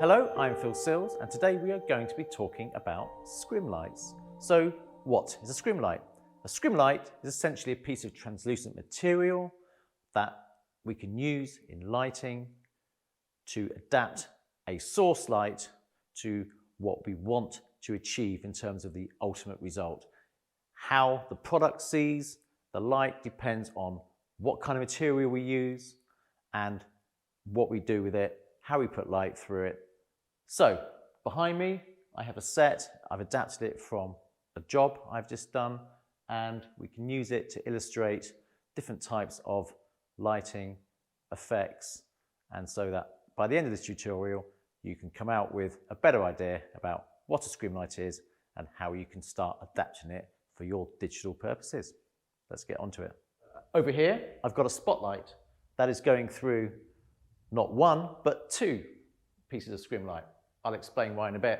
Hello, I'm Phil Sills, and today we are going to be talking about scrim lights. So what is a scrim light? A scrim light is essentially a piece of translucent material that we can use in lighting to adapt a source light to what we want to achieve in terms of the ultimate result. How the product sees the light depends on what kind of material we use and what we do with it, how we put light through it. So behind me, I have a set. I've adapted it from a job I've just done, and we can use it to illustrate different types of lighting effects. And so that by the end of this tutorial, you can come out with a better idea about what a scrim light is and how you can start adapting it for your digital purposes. Let's get onto it. Over here, I've got a spotlight that is going through not one, but two pieces of scrim light. I'll explain why in a bit.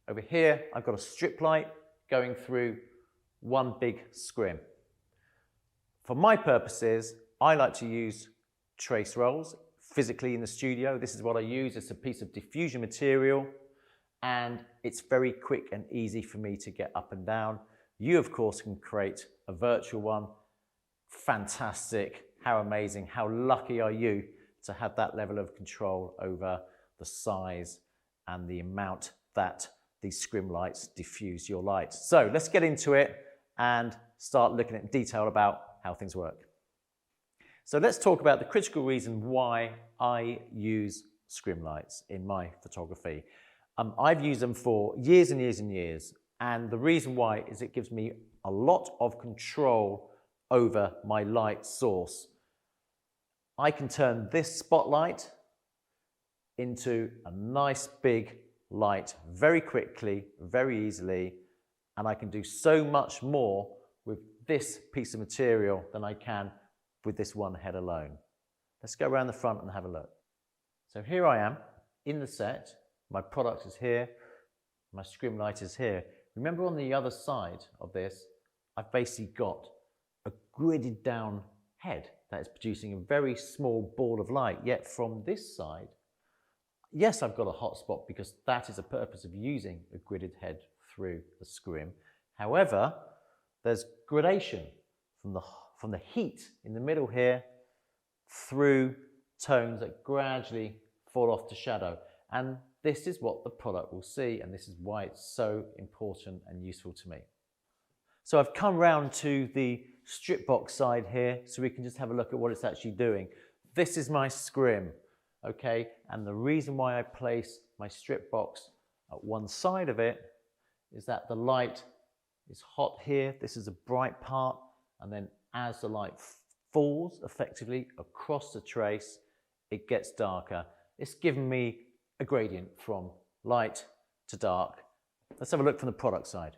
Over here, I've got a strip light going through one big scrim. For my purposes, I like to use trace rolls physically in the studio. This is what I use. It's a piece of diffusion material, and it's very quick and easy for me to get up and down. You, of course, can create a virtual one. Fantastic. How amazing. How lucky are you to have that level of control over the size and the amount that these scrim lights diffuse your light. So let's get into it and start looking at detail about how things work. So let's talk about the critical reason why I use scrim lights in my photography. I've used them for years and years and years, and the reason why is it gives me a lot of control over my light source. I can turn this spotlight into a nice big light very quickly, very easily, and I can do so much more with this piece of material than I can with this one head alone. Let's go around the front and have a look. So here I am in the set. My product is here, my scrim light is here. Remember, on the other side of this, I've basically got a gridded down head that is producing a very small ball of light. Yet from this side, yes, I've got a hot spot because that is the purpose of using a gridded head through the scrim. However, there's gradation from the heat in the middle here through tones that gradually fall off to shadow. And this is what the product will see, and this is why it's so important and useful to me. So I've come round to the strip box side here so we can just have a look at what it's actually doing. This is my scrim, okay? And the reason why I place my strip box at one side of it is that the light is hot here. This is a bright part, and then as the light falls effectively across the trace, it gets darker. It's given me a gradient from light to dark. Let's have a look from the product side.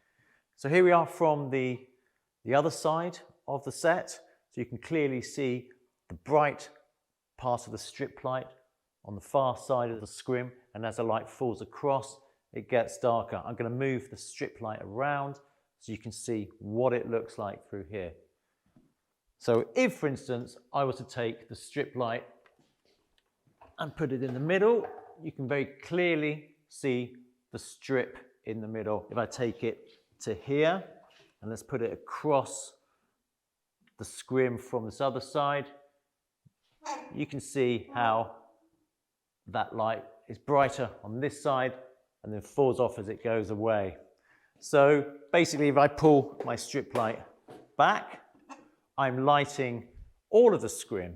So here we are from the other side of the set. So you can clearly see the bright part of the strip light on the far side of the scrim, and as the light falls across, it gets darker. I'm going to move the strip light around so you can see what it looks like through here. So if, for instance, I was to take the strip light and put it in the middle, you can very clearly see the strip in the middle. If I take it to here, and let's put it across the scrim from this other side, you can see how that light is brighter on this side and then falls off as it goes away. So basically, if I pull my strip light back, I'm lighting all of the scrim.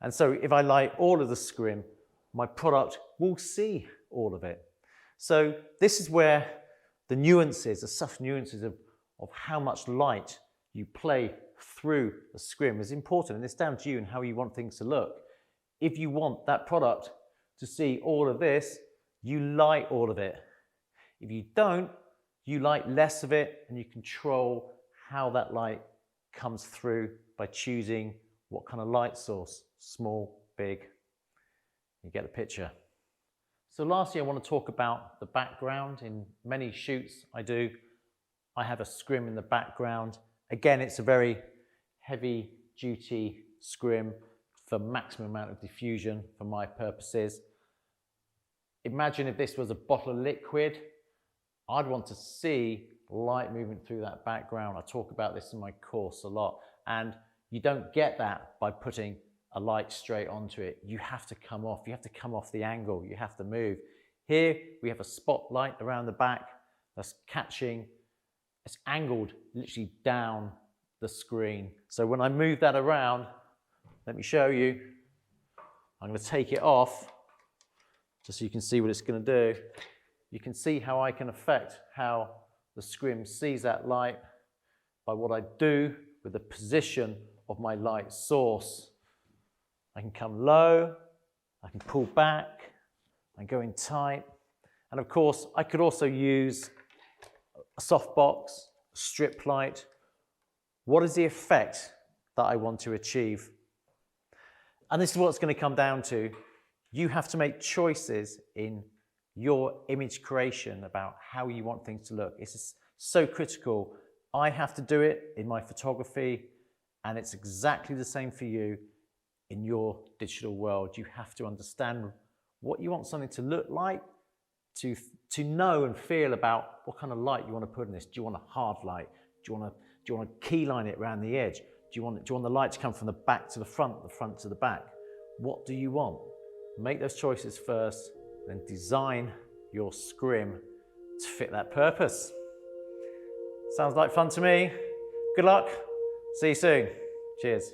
And so if I light all of the scrim, my product will see all of it. So this is where the nuances, the subtle nuances of how much light you play through the scrim is important, and it's down to you and how you want things to look. If you want that product to see all of this, you light all of it. If you don't, you light less of it, and you control how that light comes through by choosing what kind of light source, small, big. You get the picture. So lastly, I want to talk about the background. In many shoots I have a scrim in the background. Again, it's a very heavy duty scrim for maximum amount of diffusion for my purposes. imagine if this was a bottle of liquid, I'd want to see light moving through that background. I talk about this in my course a lot, and you don't get that by putting a light straight onto it. You have to come off the angle, you have to move. Here we have a spotlight around the back that's catching, it's angled literally down the screen. So when I move that around, let me show you. I'm going to take it off just so you can see what it's going to do. You can see how I can affect how the scrim sees that light by what I do with the position of my light source. I can come low, I can pull back, I can go in tight, and of course I could also use a softbox, a strip light. What is the effect that I want to achieve? And this is what it's going to come down to. You have to make choices in your image creation about how you want things to look. It's just so critical. I have to do it in my photography, and it's exactly the same for you in your digital world. You have to understand what you want something to look like, to know and feel about what kind of light you want to put in this. Do you want a hard light? Do you want to key line it around the edge? Do you want the light to come from the back to the front to the back? What do you want? Make those choices first, then design your scrim to fit that purpose. Sounds like fun to me. Good luck. See you soon. Cheers.